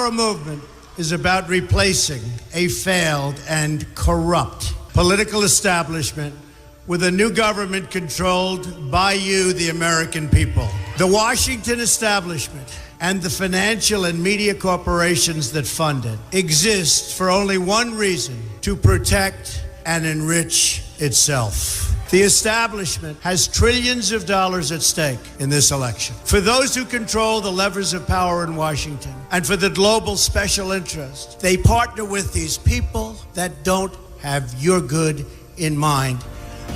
Our movement is about replacing a failed and corrupt political establishment with a new government controlled by you, the American people. The Washington establishment and the financial and media corporations that fund it exist for only one reason: to protect and enrich itself. The establishment has trillions of dollars at stake in this election. For those who control the levers of power in Washington and for the global special interest, they partner with these people that don't have your good in mind.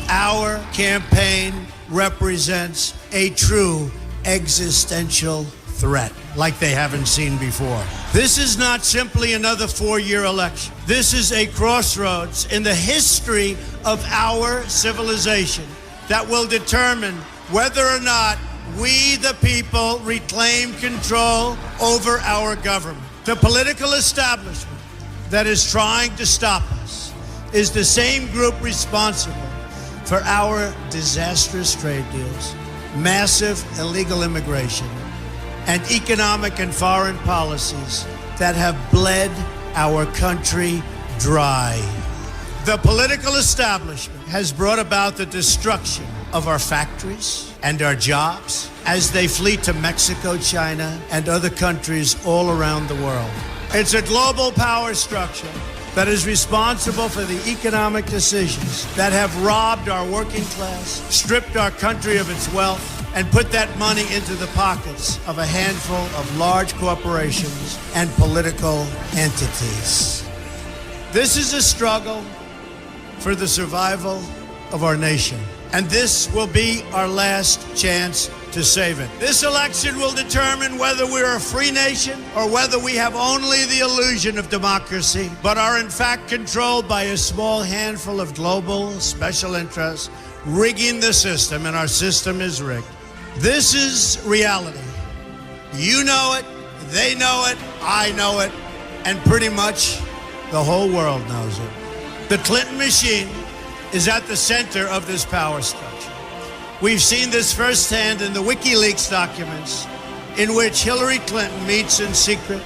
Our campaign represents a true existential threat like they haven't seen before. This is not simply another four-year election. This is a crossroads in the history of our civilization that will determine whether or not we, the people, reclaim control over our government. The political establishment that is trying to stop us is the same group responsible for our disastrous trade deals, massive illegal immigration, and economic and foreign policies that have bled our country dry. The political establishment has brought about the destruction of our factories and our jobs as they flee to Mexico, China, and other countries all around the world. It's a global power structure that is responsible for the economic decisions that have robbed our working class, stripped our country of its wealth, and put that money into the pockets of a handful of large corporations and political entities. This is a struggle for the survival of our nation, and this will be our last chance to save it. This election will determine whether we're a free nation or whether we have only the illusion of democracy, but are in fact controlled by a small handful of global special interests rigging the system, and our system is rigged. This is reality. You know it, they know it, I know it, and pretty much the whole world knows it. The Clinton machine is at the center of this power structure. We've seen this firsthand in the WikiLeaks documents, in which Hillary Clinton meets in secret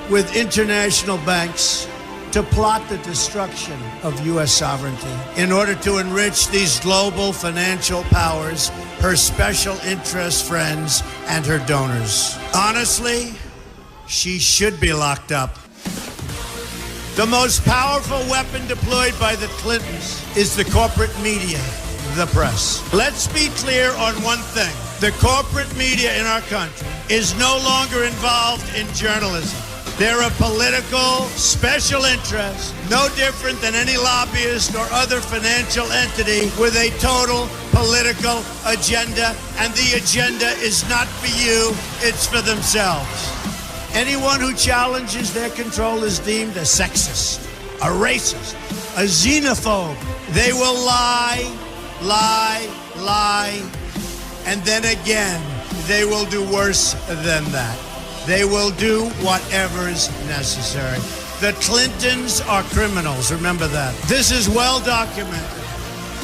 with international banks to plot the destruction of U.S. sovereignty in order to enrich these global financial powers, her special interest friends, and her donors. Honestly, she should be locked up. The most powerful weapon deployed by the Clintons is the corporate media, the press. Let's be clear on one thing. The corporate media in our country is no longer involved in journalism. They're a political special interest, no different than any lobbyist or other financial entity with a total political agenda, and the agenda is not for you, it's for themselves. Anyone who challenges their control is deemed a sexist, a racist, a xenophobe. They will lie, and then again, they will do worse than that. They will do whatever is necessary. The Clintons are criminals, remember that. This is well documented,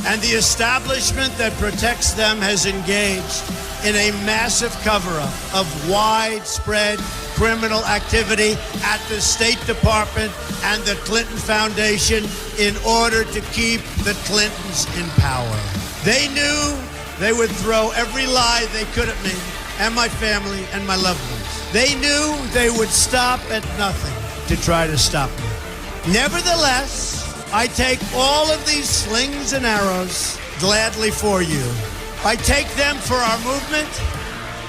and the establishment that protects them has engaged in a massive cover-up of widespread criminal activity at the State Department and the Clinton Foundation in order to keep the Clintons in power. They knew they would throw every lie they could at me and my family and my loved ones. They knew they would stop at nothing to try to stop me. Nevertheless, I take all of these slings and arrows gladly for you. I take them for our movement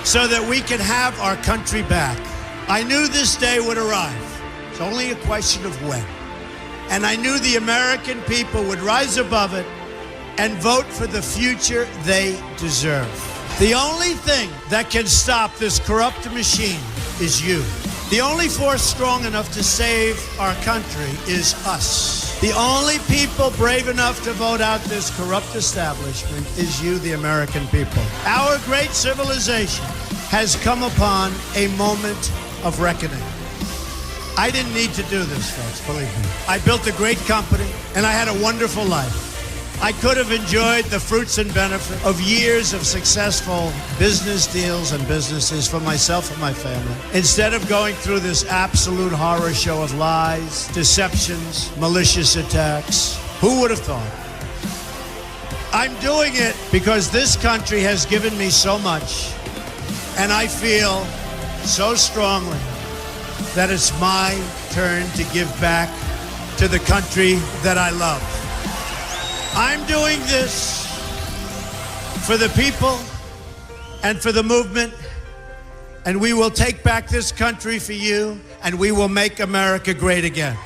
so that we can have our country back. I knew this day would arrive. It's only a question of when. And I knew the American people would rise above it and vote for the future they deserve. The only thing that can stop this corrupt machine is you. The only force strong enough to save our country is us. The only people brave enough to vote out this corrupt establishment is you, the American people. Our great civilization has come upon a moment of reckoning. I didn't need to do this, folks, believe me. I built a great company, and I had a wonderful life. I could have enjoyed the fruits and benefits of years of successful business deals and businesses for myself and my family, instead of going through this absolute horror show of lies, deceptions, malicious attacks. Who would have thought? I'm doing it because this country has given me so much, and I feel so strongly that it's my turn to give back to the country that I love. I'm doing this for the people and for the movement, and we will take back this country for you, and we will make America great again.